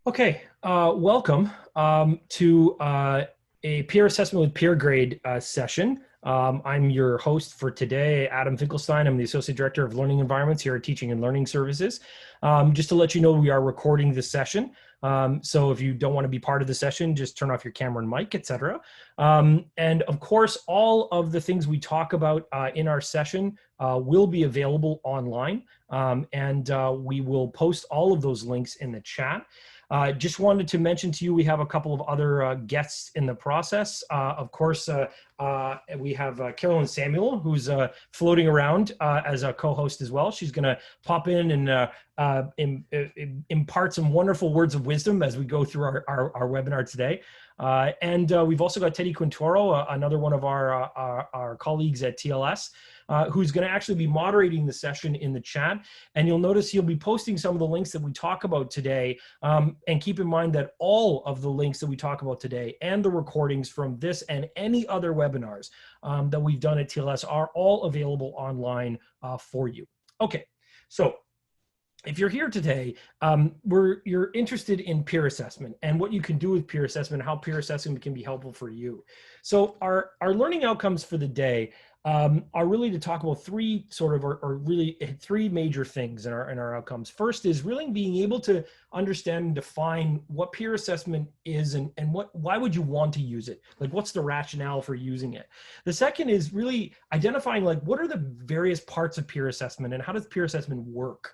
Okay, welcome to a peer assessment with Peergrade session. I'm your host for today, Adam Finkelstein. I'm the Associate Director of Learning Environments here at Teaching and Learning Services. Just to let you know, we are recording this session. So if you don't want to be part of the session, just turn off your camera and mic, etc. And of course, all of the things we talk about in our session will be available online. And we will post all of those links in the chat. Just wanted to mention to you, we have a couple of other guests in the process. Of course, we have Carolyn Samuel, who's floating around as a co-host as well. She's going to pop in and impart some wonderful words of wisdom as we go through our webinar today. And we've also got Teddy Quintoro, another one of our colleagues at TLS, who's going to actually be moderating the session in the chat. And you'll notice he'll be posting some of the links that we talk about today. And keep in mind that all of the links that we talk about today and the recordings from this and any other webinars that we've done at TLS are all available online for you. Okay, so if you're here today, you're interested in peer assessment and what you can do with peer assessment, how peer assessment can be helpful for you. So our learning outcomes for the day are really to talk about three major things in our outcomes. First is really being able to understand and define what peer assessment is and why would you want to use it? Like, what's the rationale for using it? The second is really identifying, like, what are the various parts of peer assessment and how does peer assessment work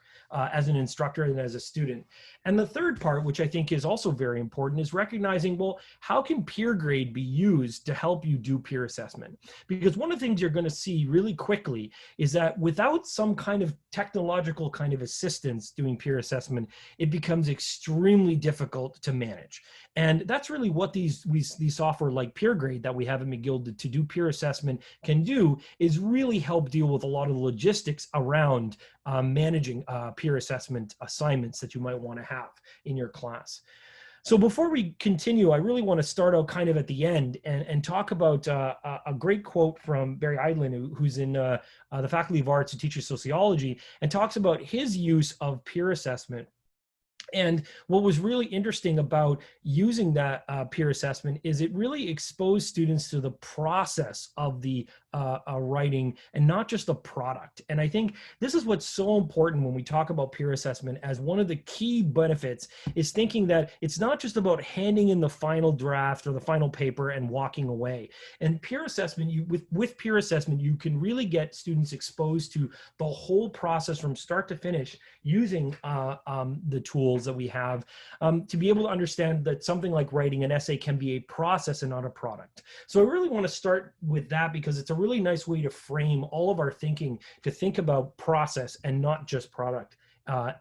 as an instructor and as a student? And the third part, which I think is also very important, is recognizing, well, how can Peergrade be used to help you do peer assessment? Because one of the things you're going to see really quickly is that without some kind of technological kind of assistance doing peer assessment, it becomes extremely difficult to manage. And that's really what these software like Peergrade that we have at McGill to do peer assessment can do, is really help deal with a lot of the logistics around managing peer assessment assignments that you might want to have in your class. So before we continue, I really want to start out kind of at the end and talk about a great quote from Barry Eidlin, who's in the Faculty of Arts and teaches sociology, and talks about his use of peer assessment. And what was really interesting about using that peer assessment is it really exposed students to the process of the writing and not just the product. And I think this is what's so important when we talk about peer assessment, as one of the key benefits is thinking that it's not just about handing in the final draft or the final paper and walking away. And peer assessment, with peer assessment, you can really get students exposed to the whole process from start to finish using the tools that we have to be able to understand that something like writing an essay can be a process and not a product. So I really want to start with that because it's a really nice way to frame all of our thinking, to think about process and not just product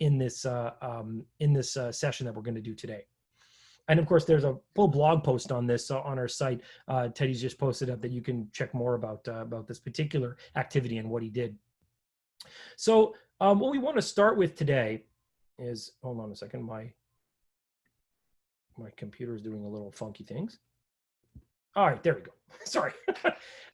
in this session that we're going to do today. And of course, there's a full blog post on this on our site. Teddy's just posted up that you can check more about this particular activity and what he did. So what we want to start with today is, hold on a second, my computer is doing a little funky things. All right, there we go. Sorry.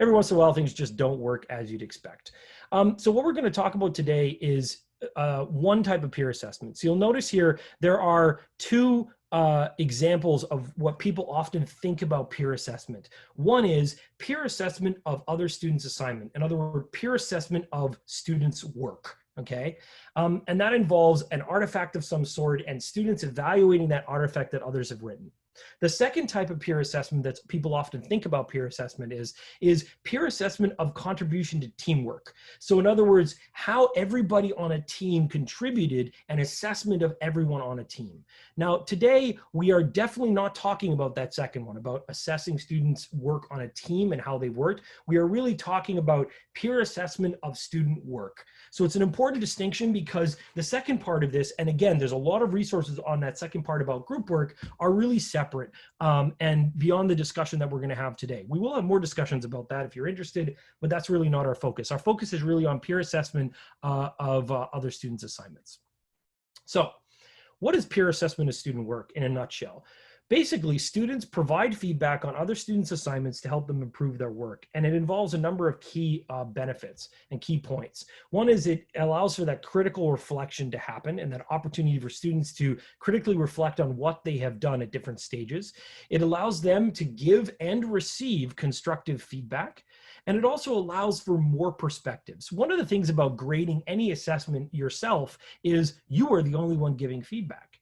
Every once in a while, things just don't work as you'd expect. So what we're going to talk about today is one type of peer assessment. So you'll notice here, there are two examples of what people often think about peer assessment. One is peer assessment of other students' assignment. In other words, peer assessment of students' work. Okay, and that involves an artifact of some sort and students evaluating that artifact that others have written. The second type of peer assessment that people often think about peer assessment is peer assessment of contribution to teamwork. So in other words, how everybody on a team contributed, an assessment of everyone on a team. Now, today, we are definitely not talking about that second one, about assessing students' work on a team and how they worked. We are really talking about peer assessment of student work. So it's an important distinction because the second part of this, and again, there's a lot of resources on that second part about group work, are really separate and beyond the discussion that we're going to have today. We will have more discussions about that if you're interested, but that's really not our focus. Our focus is really on peer assessment of other students' assignments. So what is peer assessment of student work in a nutshell? Basically, students provide feedback on other students' assignments to help them improve their work. And it involves a number of key benefits and key points. One is it allows for that critical reflection to happen and that opportunity for students to critically reflect on what they have done at different stages. It allows them to give and receive constructive feedback. And it also allows for more perspectives. One of the things about grading any assessment yourself is you are the only one giving feedback.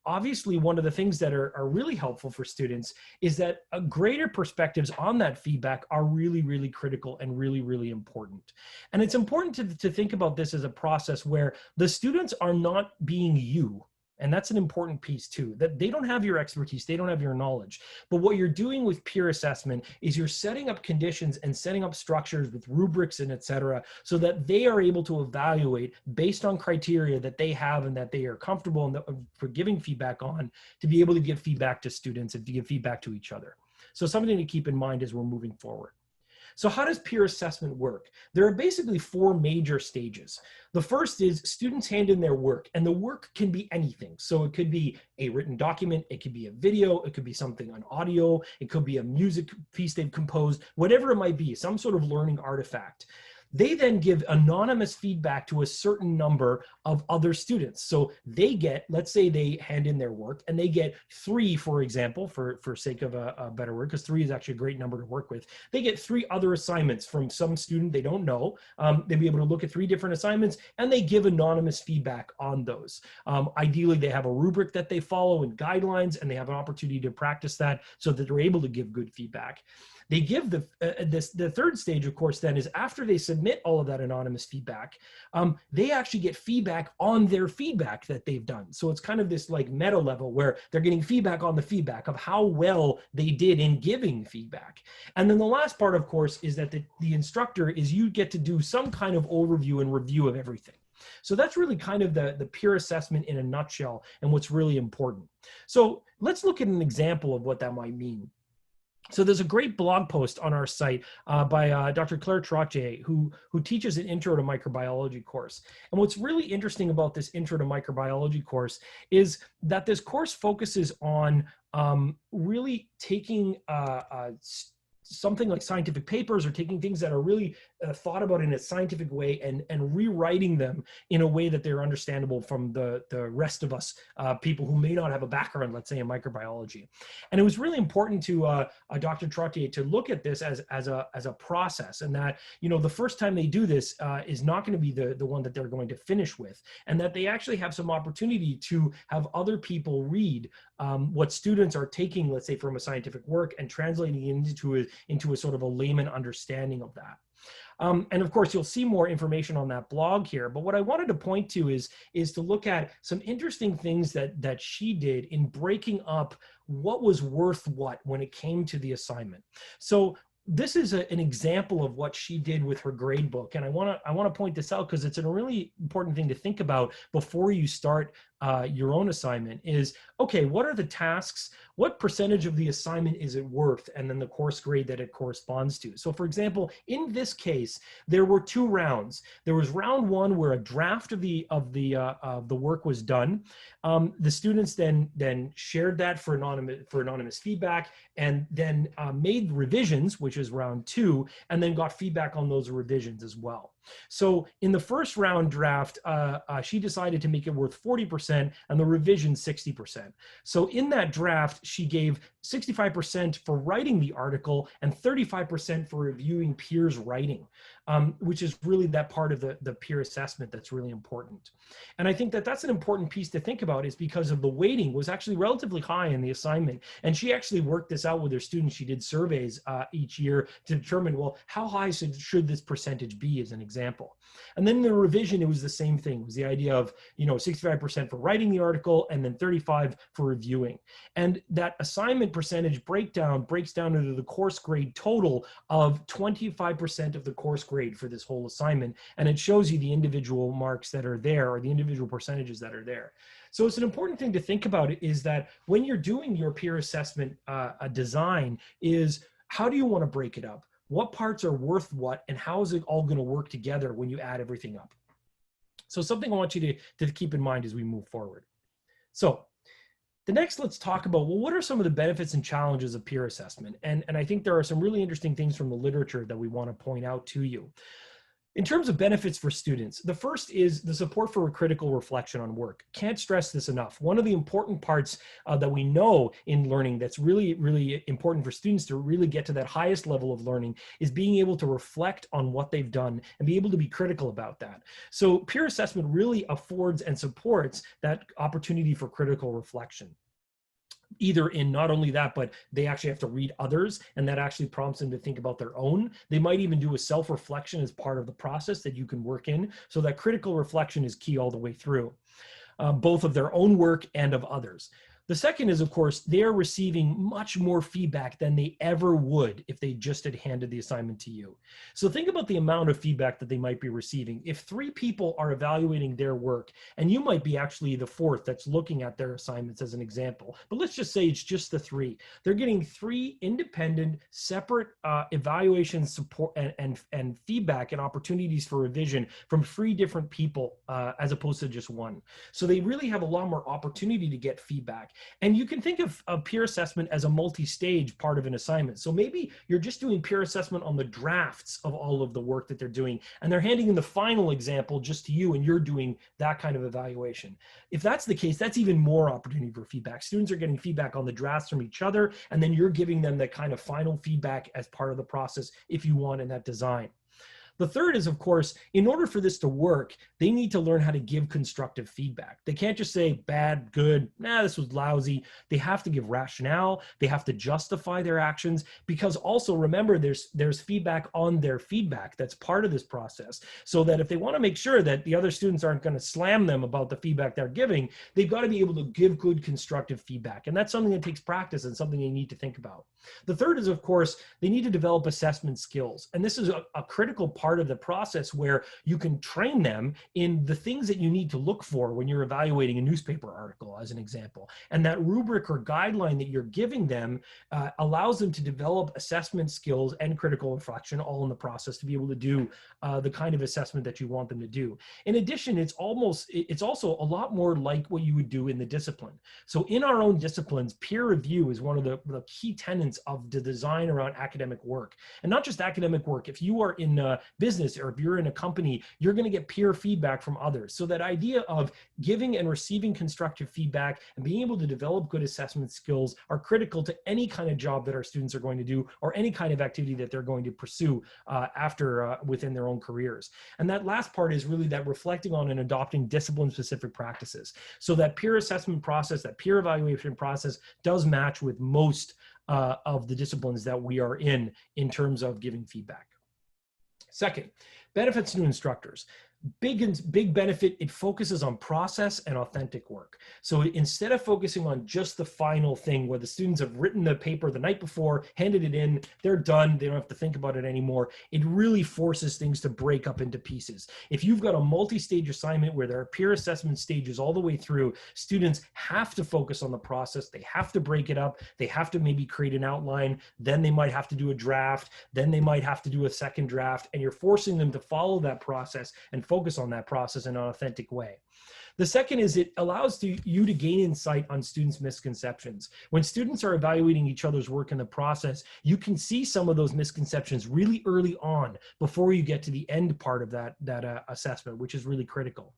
Obviously, one of the things that are really helpful for students is that greater perspectives on that feedback are really, really critical and really, really important. And it's important to think about this as a process where the students are not being you. And that's an important piece too, that they don't have your expertise, they don't have your knowledge. But what you're doing with peer assessment is you're setting up conditions and setting up structures with rubrics and et cetera, so that they are able to evaluate based on criteria that they have and that they are comfortable for giving feedback on, to be able to give feedback to students and to give feedback to each other. So something to keep in mind as we're moving forward. So how does peer assessment work? There are basically 4 major stages. The first is students hand in their work, and the work can be anything. So it could be a written document, it could be a video, it could be something on audio, it could be a music piece they've composed, whatever it might be, some sort of learning artifact. They then give anonymous feedback to a certain number of other students. So they get, let's say they hand in their work and they get 3, for example, for sake of a better word, because 3 is actually a great number to work with. They get 3 other assignments from some student they don't know. They'll be able to look at 3 different assignments and they give anonymous feedback on those. Ideally, they have a rubric that they follow and guidelines, and they have an opportunity to practice that so that they're able to give good feedback. They give the third stage, of course, then is after they submit all of that anonymous feedback, they actually get feedback on their feedback that they've done. So it's kind of this like meta level where they're getting feedback on the feedback of how well they did in giving feedback. And then the last part, of course, is that the instructor is you get to do some kind of overview and review of everything. So that's really kind of the peer assessment in a nutshell and what's really important. So let's look at an example of what that might mean. So there's a great blog post on our site by Dr. Claire Trottier, who teaches an Intro to Microbiology course. And what's really interesting about this Intro to Microbiology course is that this course focuses on really taking something like scientific papers, or taking things that are really thought about in a scientific way and rewriting them in a way that they're understandable from the rest of us, people who may not have a background, let's say, in microbiology. And it was really important to Dr. Trottier to look at this as a process, and that, you know, the first time they do this is not going to be the one that they're going to finish with, and that they actually have some opportunity to have other people read what students are taking, let's say, from a scientific work and translating it into a sort of a layman understanding of that. And of course, you'll see more information on that blog here. But what I wanted to point to is to look at some interesting things that she did in breaking up what was worth what when it came to the assignment. So this is an example of what she did with her grade book. And I want to point this out because it's a really important thing to think about before you start your own assignment is, okay, what are the tasks? What percentage of the assignment is it worth? And then the course grade that it corresponds to. So for example, in this case, there were 2 rounds. There was round 1 where a draft of the work was done. The students then shared that for anonymous feedback, and then made revisions, which is round 2, and then got feedback on those revisions as well. So in the first round draft, she decided to make it worth 40% and the revision 60%. So in that draft, she gave 65% for writing the article and 35% for reviewing peers' writing, which is really that part of the peer assessment that's really important. And I think that that's an important piece to think about, is because of the weighting was actually relatively high in the assignment. And she actually worked this out with her students. She did surveys each year to determine, well, how high should this percentage be, as an example. And then the revision, it was the same thing. It was the idea of, you know, 65% for writing the article and then 35% for reviewing. And that assignment percentage breaks down into the course grade total of 25% of the course grade for this whole assignment. And it shows you the individual marks that are there, or the individual percentages that are there. So it's an important thing to think about, is that when you're doing your peer assessment design, is how do you want to break it up? What parts are worth what, and how is it all going to work together when you add everything up? So something I want you to keep in mind as we move forward. So The next, let's talk about, well, what are some of the benefits and challenges of peer assessment? And I think there are some really interesting things from the literature that we want to point out to you. In terms of benefits for students, the first is the support for critical reflection on work. Can't stress this enough. One of the important parts that we know in learning that's really, really important for students to really get to that highest level of learning is being able to reflect on what they've done and be able to be critical about that. So peer assessment really affords and supports that opportunity for critical reflection. Either in not only that, but they actually have to read others, and that actually prompts them to think about their own. They might even do a self-reflection as part of the process that you can work in. So that critical reflection is key all the way through, both of their own work and of others. The second is, of course, they're receiving much more feedback than they ever would if they just had handed the assignment to you. So think about the amount of feedback that they might be receiving. If 3 people are evaluating their work, and you might be actually the 4th that's looking at their assignments as an example, but let's just say it's just the 3. They're getting 3 independent, separate evaluation support and feedback and opportunities for revision from 3 different people as opposed to just 1. So they really have a lot more opportunity to get feedback. And you can think of peer assessment as a multi-stage part of an assignment. So maybe you're just doing peer assessment on the drafts of all of the work that they're doing, and they're handing in the final example just to you, and you're doing that kind of evaluation. If that's the case, that's even more opportunity for feedback. Students are getting feedback on the drafts from each other, and then you're giving them that kind of final feedback as part of the process if you want in that design. The third is, of course, in order for this to work, they need to learn how to give constructive feedback. They can't just say bad, good, nah, this was lousy. They have to give rationale. They have to justify their actions, because also remember, there's feedback on their feedback that's part of this process. So that if they want to make sure that the other students aren't going to slam them about the feedback they're giving, they've got to be able to give good constructive feedback. And that's something that takes practice and something they need to think about. The third is, of course, they need to develop assessment skills. And this is a critical part of the process where you can train them in the things that you need to look for when you're evaluating a newspaper article, as an example. And that rubric or guideline that you're giving them allows them to develop assessment skills and critical reflection all in the process to be able to do the kind of assessment that you want them to do. In addition, it's also a lot more like what you would do in the discipline. So in our own disciplines, peer review is one of the key tenets of the design around academic work. And not just academic work. If you are in business or if you're in a company, you're going to get peer feedback from others. So that idea of giving and receiving constructive feedback and being able to develop good assessment skills are critical to any kind of job that our students are going to do, or any kind of activity that they're going to pursue within their own careers. And that last part is really that reflecting on and adopting discipline-specific practices. So that peer assessment process, that peer evaluation process does match with most of the disciplines that we are in terms of giving feedback. Second, benefits to instructors. Big benefit, it focuses on process and authentic work. So instead of focusing on just the final thing where the students have written the paper the night before, handed it in, they're done, they don't have to think about it anymore, it really forces things to break up into pieces. If you've got a multi-stage assignment where there are peer assessment stages all the way through, students have to focus on the process, they have to break it up, they have to maybe create an outline, then they might have to do a draft, then they might have to do a second draft, and you're forcing them to follow that process and focus on that process in an authentic way. The second is it allows you to gain insight on students' misconceptions. When students are evaluating each other's work in the process, you can see some of those misconceptions really early on before you get to the end part of that assessment, which is really critical.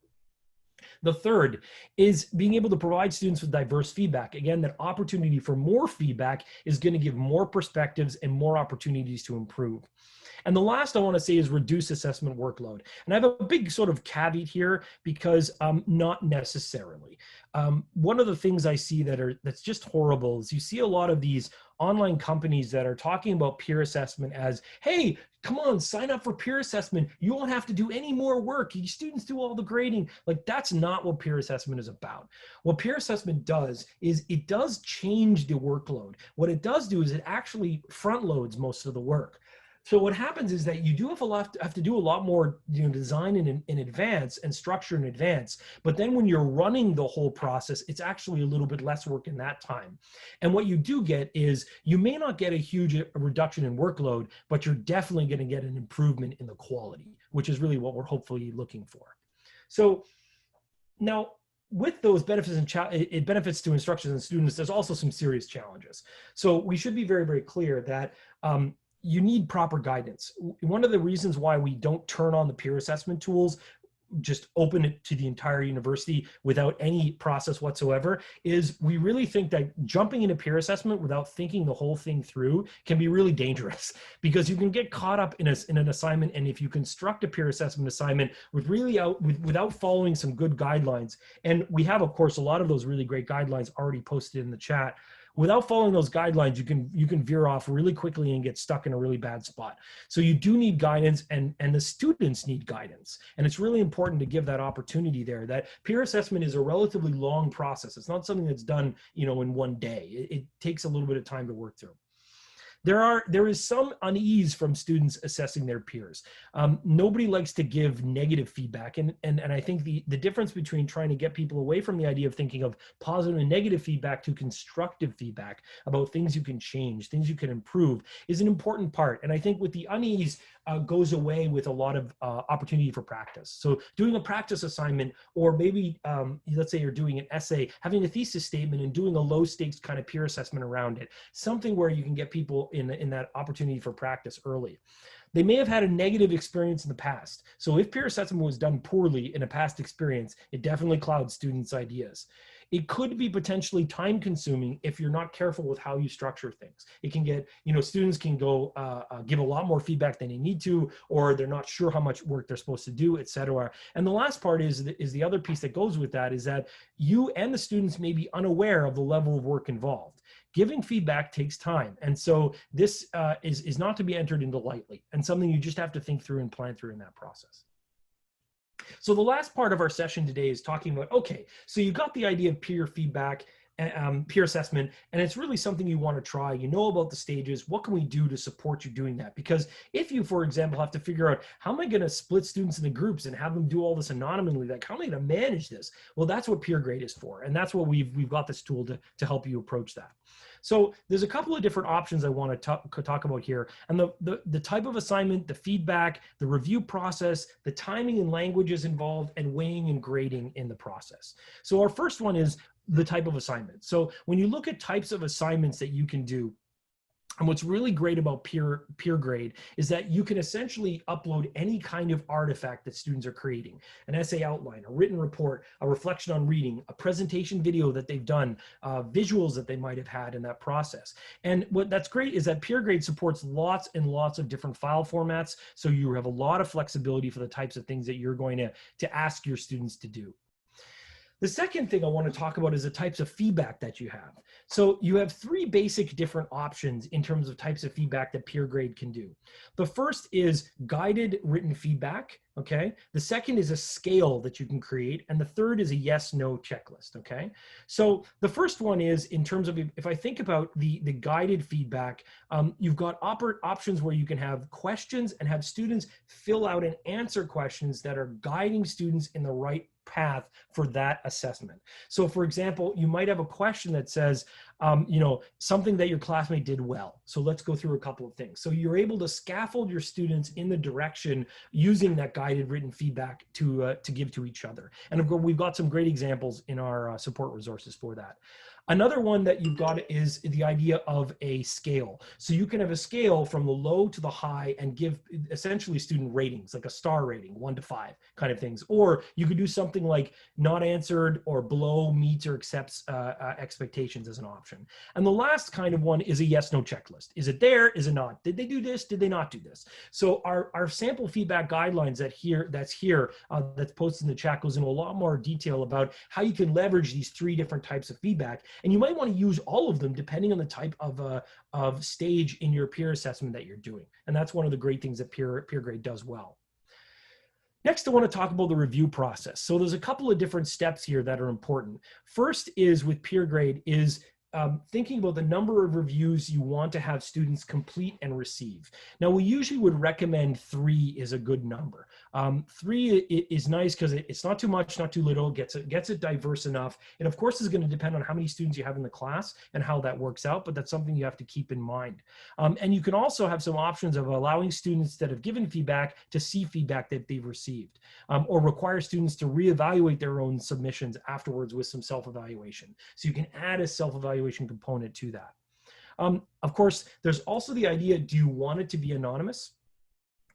The third is being able to provide students with diverse feedback. Again, that opportunity for more feedback is going to give more perspectives and more opportunities to improve. And the last I want to say is reduce assessment workload. And I have a big sort of caveat here because not necessarily. One of the things I see that's just horrible is you see a lot of these online companies that are talking about peer assessment as, hey, come on, sign up for peer assessment. You won't have to do any more work. You students do all the grading. Like, that's not what peer assessment is about. What peer assessment does is it does change the workload. What it does do is it actually front loads most of the work. So what happens is that you do have to do a lot more, design in advance and structure in advance. But then when you're running the whole process, it's actually a little bit less work in that time. And what you do get is you may not get a huge reduction in workload, but you're definitely going to get an improvement in the quality, which is really what we're hopefully looking for. So now, with those benefits it benefits to instructors and students, there's also some serious challenges. So we should be very, very clear that you need proper guidance. One of the reasons why we don't turn on the peer assessment tools, just open it to the entire university without any process whatsoever, is we really think that jumping into peer assessment without thinking the whole thing through can be really dangerous, because you can get caught up in an assignment. And if you construct a peer assessment assignment without following some good guidelines, and we have, of course, a lot of those really great guidelines already posted in the chat, without following those guidelines, you can veer off really quickly and get stuck in a really bad spot. So you do need guidance, and the students need guidance. And it's really important to give that opportunity there. That peer assessment is a relatively long process. It's not something that's done, in one day. It takes a little bit of time to work through. There is some unease from students assessing their peers. Nobody likes to give negative feedback. And I think the difference between trying to get people away from the idea of thinking of positive and negative feedback to constructive feedback about things you can change, things you can improve, is an important part. And I think with the unease goes away with a lot of opportunity for practice. So doing a practice assignment, or maybe let's say you're doing an essay, having a thesis statement and doing a low stakes kind of peer assessment around it, something where you can get people in that opportunity for practice early. They may have had a negative experience in the past. So if peer assessment was done poorly in a past experience, it definitely clouds students' ideas. It could be potentially time consuming if you're not careful with how you structure things. It can get, students can go give a lot more feedback than they need to, or they're not sure how much work they're supposed to do, et cetera. And the last part is the other piece that goes with that, is that you and the students may be unaware of the level of work involved. Giving feedback takes time. And so this is not to be entered into lightly, and something you just have to think through and plan through in that process. So the last part of our session today is talking about, okay, so you've got the idea of peer feedback, peer assessment, and it's really something you want to try. You know about the stages. What can we do to support you doing that? Because if you, for example, have to figure out, how am I going to split students into groups and have them do all this anonymously? Like, how am I going to manage this? Well, that's what Peergrade is for. And that's what we've got this tool to help you approach that. So there's a couple of different options I want to talk about here. And the type of assignment, the feedback, the review process, the timing and languages involved, and weighing and grading in the process. So our first one is the type of assignment. So when you look at types of assignments that you can do, and what's really great about Peergrade is that you can essentially upload any kind of artifact that students are creating: an essay outline, a written report, a reflection on reading, a presentation video that they've done, visuals that they might have had in that process. And what that's great is that Peergrade supports lots and lots of different file formats, so you have a lot of flexibility for the types of things that you're going to ask your students to do. The second thing I want to talk about is the types of feedback that you have. So you have three basic different options in terms of types of feedback that Peergrade can do. The first is guided written feedback, okay? The second is a scale that you can create, and the third is a yes/no checklist, okay? So the first one is, in terms of, if I think about the guided feedback, you've got options where you can have questions and have students fill out and answer questions that are guiding students in the right path for that assessment. So for example, you might have a question that says, something that your classmate did well. So let's go through a couple of things. So you're able to scaffold your students in the direction using that guided written feedback to give to each other. And of course, we've got some great examples in our support resources for that. Another one that you've got is the idea of a scale. So you can have a scale from the low to the high and give essentially student ratings, like a star rating, 1 to 5 kind of things. Or you could do something like not answered or below meets or accepts expectations as an option. And the last kind of one is a yes/no checklist. Is it there? Is it not? Did they do this? Did they not do this? So our sample feedback guidelines that's posted in the chat goes into a lot more detail about how you can leverage these three different types of feedback. And you might want to use all of them depending on the type of stage in your peer assessment that you're doing. And that's one of the great things that Peergrade does well. Next, I want to talk about the review process. So there's a couple of different steps here that are important. First is with Peergrade is thinking about the number of reviews you want to have students complete and receive. Now, we usually would recommend 3 is a good number. 3 is nice because it's not too much, not too little, gets it diverse enough. It, of course, is going to depend on how many students you have in the class and how that works out, but that's something you have to keep in mind. And you can also have some options of allowing students that have given feedback to see feedback that they've received, or require students to reevaluate their own submissions afterwards with some self-evaluation. So you can add a self-evaluation component to that. Of course, there's also the idea, do you want it to be anonymous?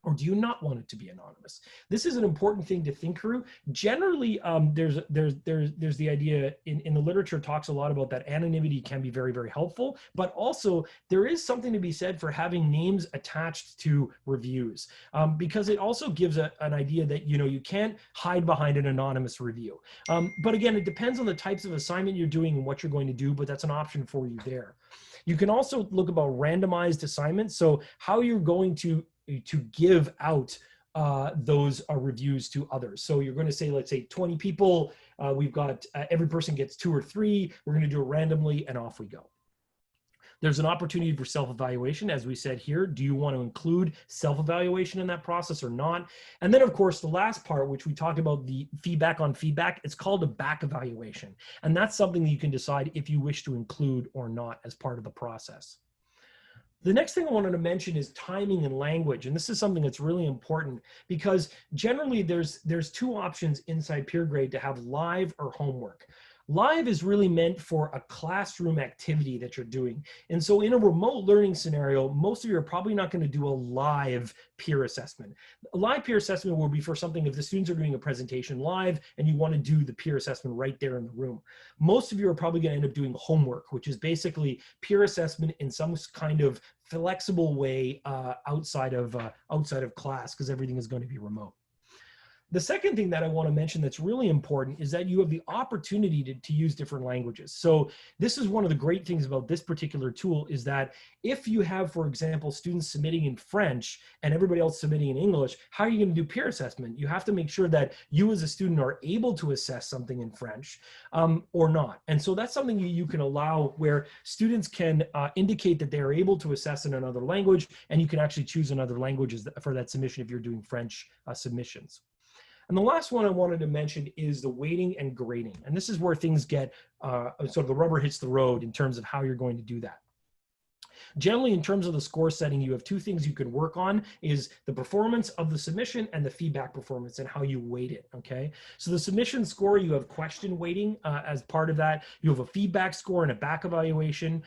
Or do you not want it to be anonymous? This is an important thing to think through. Generally, there's the idea in the literature talks a lot about that anonymity can be very, very helpful, but also there is something to be said for having names attached to reviews, because it also gives an idea that, you know, you can't hide behind an anonymous review. But again, it depends on the types of assignment you're doing and what you're going to do, but that's an option for you there. You can also look about randomized assignments. So how you're going to give out those reviews to others. So you're going to say, let's say 20 people, we've got every person gets 2 or 3, we're going to do it randomly, and off we go. There's an opportunity for self-evaluation, as we said here. Do you want to include self-evaluation in that process or not? And then, of course, the last part, which we talked about, the feedback on feedback, it's called a back evaluation. And that's something that you can decide if you wish to include or not as part of the process. The next thing I wanted to mention is timing and language. And this is something that's really important because generally there's 2 options inside Peergrade to have live or homework. Live is really meant for a classroom activity that you're doing. And so in a remote learning scenario, most of you are probably not going to do a live peer assessment. A live peer assessment will be for something if the students are doing a presentation live and you want to do the peer assessment right there in the room. Most of you are probably going to end up doing homework, which is basically peer assessment in some kind of flexible way outside of class, because everything is going to be remote. The second thing that I want to mention that's really important is that you have the opportunity to use different languages. So this is one of the great things about this particular tool is that if you have, for example, students submitting in French and everybody else submitting in English, how are you going to do peer assessment? You have to make sure that you as a student are able to assess something in French or not. And so that's something you can allow where students can indicate that they are able to assess in another language, and you can actually choose another language for that submission if you're doing French submissions. And the last one I wanted to mention is the weighting and grading. And this is where things get sort of the rubber hits the road in terms of how you're going to do that. Generally, in terms of the score setting, you have 2 things you can work on, is the performance of the submission and the feedback performance and how you weight it, okay? So the submission score, you have question weighting as part of that. You have a feedback score and a back evaluation,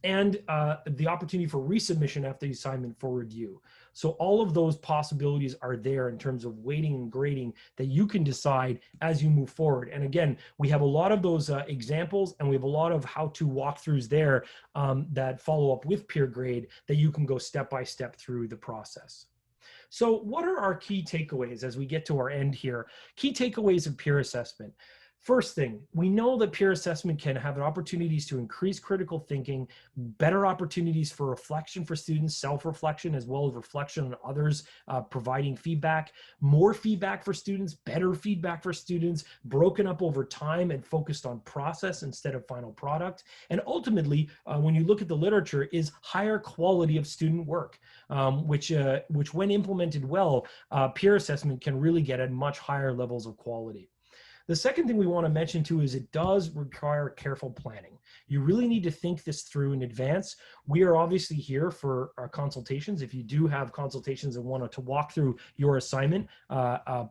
and the opportunity for resubmission after the assignment for review. So all of those possibilities are there in terms of weighting and grading that you can decide as you move forward. And again, we have a lot of those examples, and we have a lot of how-to walkthroughs there that follow up with Peergrade that you can go step by step through the process. So what are our key takeaways as we get to our end here? Key takeaways of peer assessment. First thing, we know that peer assessment can have opportunities to increase critical thinking, better opportunities for reflection for students, self-reflection, as well as reflection on others, providing feedback, more feedback for students, better feedback for students, broken up over time and focused on process instead of final product. And ultimately, when you look at the literature, is higher quality of student work, which when implemented well, peer assessment can really get at much higher levels of quality. The second thing we want to mention too is it does require careful planning. You really need to think this through in advance. We are obviously here for our consultations. If you do have consultations and want to walk through your assignment,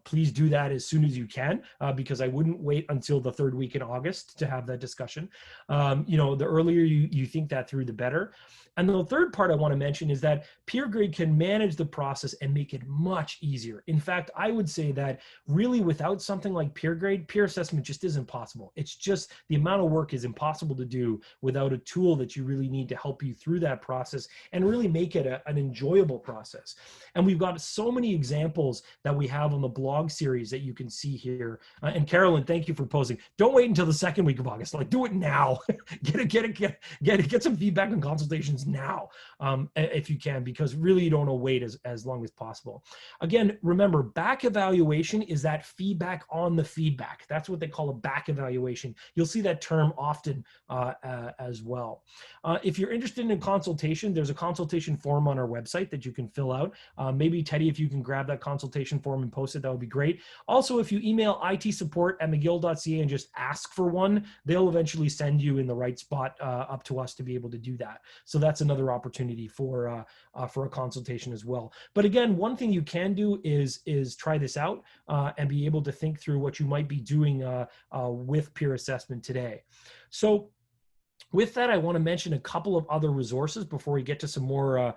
please do that as soon as you can, because I wouldn't wait until the 3rd week in August to have that discussion. You know, the earlier you think that through, the better. And the third part I want to mention is that Peergrade can manage the process and make it much easier. In fact, I would say that really without something like Peergrade, peer assessment just isn't possible. It's just the amount of work is impossible to do without a tool that you really need to help you through that process and really make it an enjoyable process. And we've got so many examples that we have on the blog series that you can see here. And Carolyn, thank you for posing. Don't wait until the 2nd week of August. Like, do it now. Get some feedback and consultations now, if you can, because really you don't want to wait as long as possible. Again, remember, back evaluation is that feedback on the feedback. That's what they call a back evaluation. You'll see that term often as well. If you're interested in a consultation, there's a consultation form on our website that you can fill out. Maybe Teddy, if you can grab that consultation form and post it, that would be great. Also, if you email itsupport@mcgill.ca and just ask for one, they'll eventually send you in the right spot up to us to be able to do that. So that's another opportunity for a consultation as well. But again, one thing you can do is try this out and be able to think through what you might be doing with peer assessment today. So with that, I want to mention a couple of other resources before we get to some more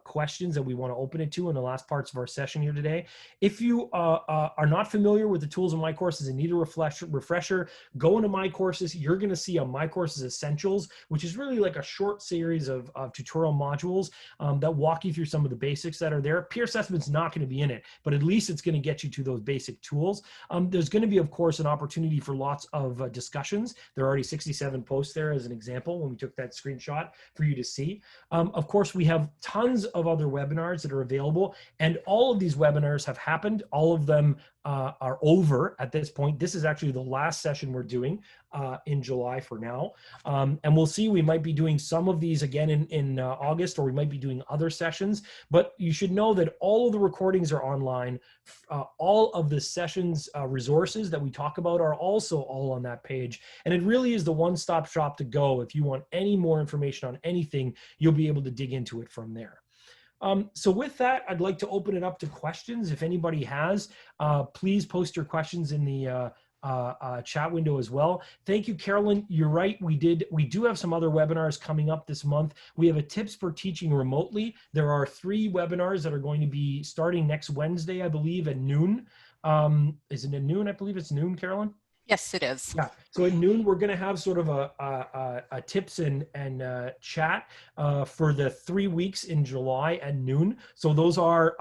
questions that we want to open it to in the last parts of our session here today. If you are not familiar with the tools in My Courses and need a refresher, go into My Courses. You're going to see a My Courses Essentials, which is really like a short series of tutorial modules that walk you through some of the basics that are there. Peer assessment's not going to be in it, but at least it's going to get you to those basic tools. There's going to be, of course, an opportunity for lots of discussions. There are already 67 posts there as an example when we took that screenshot for you to see. Of course, we have tons of other webinars that are available, and all of these webinars have happened. All of them are over at this point. This is actually the last session we're doing in July for now. And we'll see, we might be doing some of these again in August, or we might be doing other sessions, but you should know that all of the recordings are online. All of the sessions resources that we talk about are also all on that page. And it really is the one-stop shop to go. If you want any more information on anything, you'll be able to dig into it from there. So with that, I'd like to open it up to questions. If anybody has, please post your questions in the chat window as well. Thank you, Carolyn. You're right. We do have some other webinars coming up this month. We have a tips for teaching remotely. There are 3 webinars that are going to be starting next Wednesday, I believe, at noon. Is it at noon? I believe it's noon, Carolyn. Yes, it is. Yeah. So at noon, we're going to have sort of a tips and chat for the 3 weeks in July at noon. So those are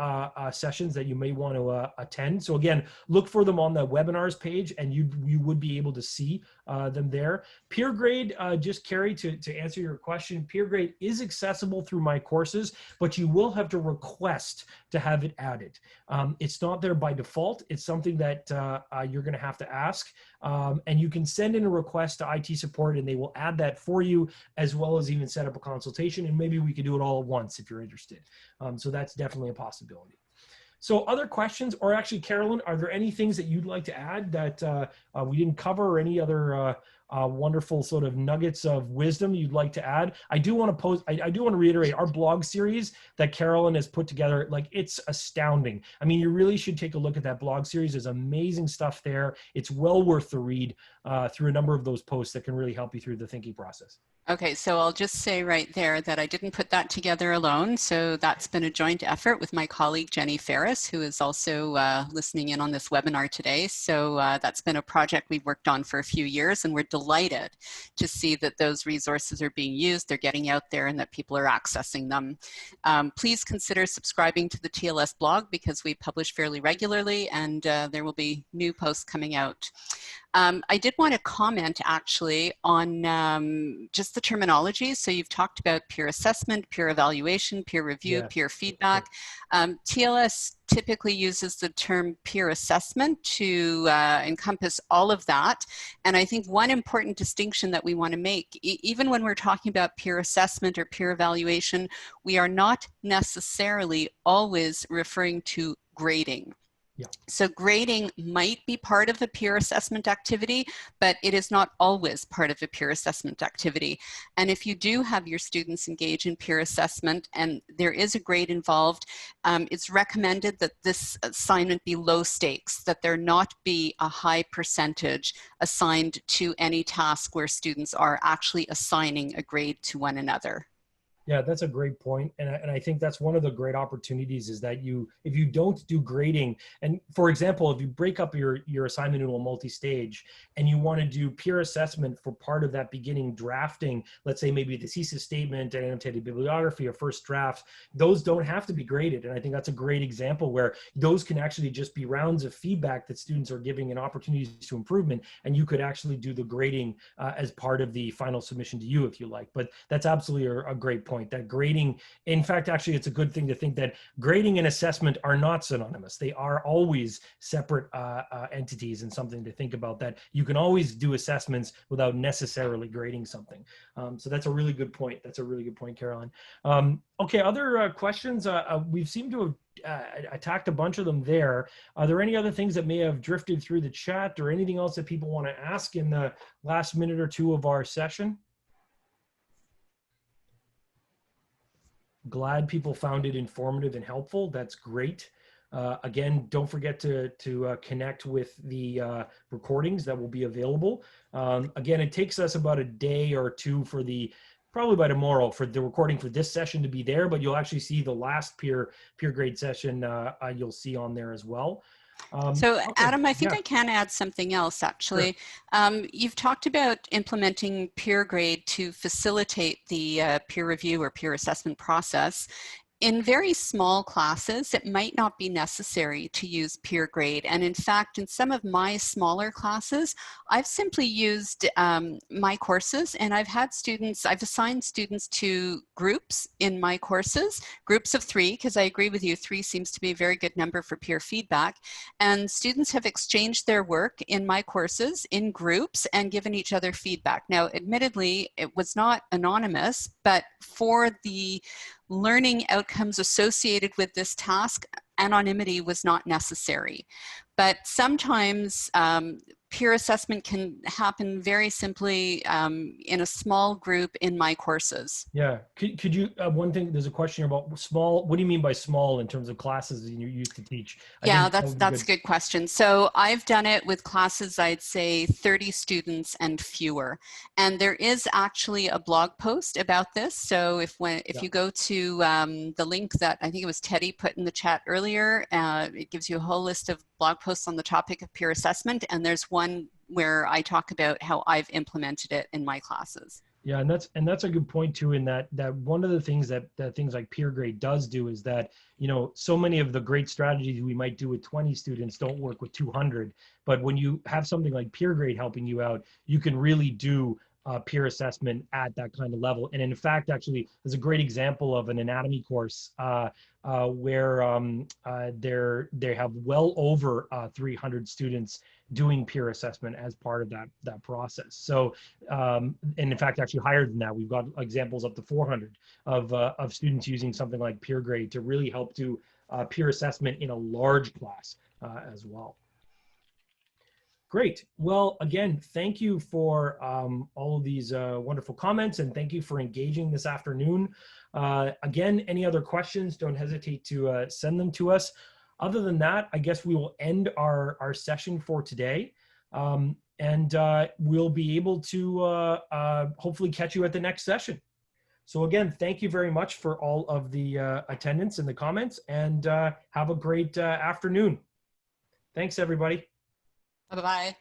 sessions that you may want to attend. So again, look for them on the webinars page, and you would be able to see them there. Peergrade, just Carrie, to answer your question, Peergrade is accessible through My Courses, but you will have to request to have it added. It's not there by default. It's something that you're going to have to ask. And you can send in a request to IT support, and they will add that for you, as well as even set up a consultation. And maybe we could do it all at once if you're interested. So that's definitely a possibility. So other questions, or actually, Carolyn, are there any things that you'd like to add that we didn't cover, or any other wonderful sort of nuggets of wisdom you'd like to add? I do want to reiterate our blog series that Carolyn has put together. Like, it's astounding. I mean, you really should take a look at that blog series. There's amazing stuff there. It's well worth the read through a number of those posts that can really help you through the thinking process. Okay, so I'll just say right there that I didn't put that together alone. So that's been a joint effort with my colleague, Jenny Ferris, who is also listening in on this webinar today. So that's been a project we've worked on for a few years, and we're delighted to see that those resources are being used, they're getting out there, and that people are accessing them. Please consider subscribing to the TLS blog, because we publish fairly regularly, and there will be new posts coming out. I did want to comment actually on just the terminology. So you've talked about peer assessment, peer evaluation, peer review, yeah, peer feedback. TLS typically uses the term peer assessment to encompass all of that. And I think one important distinction that we want to make, even when we're talking about peer assessment or peer evaluation, we are not necessarily always referring to grading. Yeah. So grading might be part of a peer assessment activity, but it is not always part of a peer assessment activity. And if you do have your students engage in peer assessment and there is a grade involved, it's recommended that this assignment be low stakes, that there not be a high percentage assigned to any task where students are actually assigning a grade to one another. Yeah, that's a great point. And I think that's one of the great opportunities, is that if you don't do grading, and for example, if you break up your assignment into a multi-stage and you want to do peer assessment for part of that beginning drafting, let's say maybe the thesis statement and annotated bibliography or first draft, those don't have to be graded. And I think that's a great example where those can actually just be rounds of feedback that students are giving and opportunities to improvement. And you could actually do the grading as part of the final submission to you, if you like. But that's absolutely a great point. point that grading, in fact, actually, it's a good thing to think that grading and assessment are not synonymous. They are always separate entities, and something to think about, that you can always do assessments without necessarily grading something. So that's a really good point. That's a really good point, Caroline. Okay, other questions? We've seemed to have attacked a bunch of them there. Are there any other things that may have drifted through the chat, or anything else that people want to ask in the last minute or two of our session? Glad people found it informative and helpful. That's great. Again, don't forget to connect with the recordings that will be available. Again, it takes us about a day or two for probably by tomorrow, for the recording for this session to be there, but you'll actually see the last Peergrade session you'll see on there as well. So Okay. Adam, I think Yeah. I can add something else actually. Sure. You've talked about implementing Peergrade to facilitate the peer review or peer assessment process. In very small classes, it might not be necessary to use Peergrade. And in fact, in some of my smaller classes, I've simply used my courses, and I've assigned students to groups in my courses, groups of 3, because I agree with you, 3 seems to be a very good number for peer feedback. And students have exchanged their work in my courses in groups and given each other feedback. Now, admittedly, it was not anonymous, but for the learning outcomes associated with this task, anonymity was not necessary. But sometimes peer assessment can happen very simply in a small group in my courses. Yeah. Could you, one thing, there's a question about small. What do you mean by small in terms of classes you used to teach? Yeah, that's a good question. So I've done it with classes, I'd say 30 students and fewer. And there is actually a blog post about this. So if you go to the link that I think it was Teddy put in the chat earlier, it gives you a whole list of blog posts on the topic of peer assessment. And there's one where I talk about how I've implemented it in my classes. Yeah, and that's a good point too. In that one of the things that things like Peergrade does do is that, you know, so many of the great strategies we might do with 20 students don't work with 200. But when you have something like Peergrade helping you out, you can really do peer assessment at that kind of level. And in fact, actually, there's a great example of an anatomy course where they have well over 300 students doing peer assessment as part of that process. So, and in fact, actually higher than that, we've got examples up to 400 of students using something like Peergrade to really help do peer assessment in a large class as well. Great. Well, again, thank you for all of these wonderful comments, and thank you for engaging this afternoon. Again, any other questions, don't hesitate to send them to us. Other than that, I guess we will end our session for today, and we'll be able to hopefully catch you at the next session. So again, thank you very much for all of the attendance and the comments, and have a great afternoon. Thanks, everybody. Bye-bye.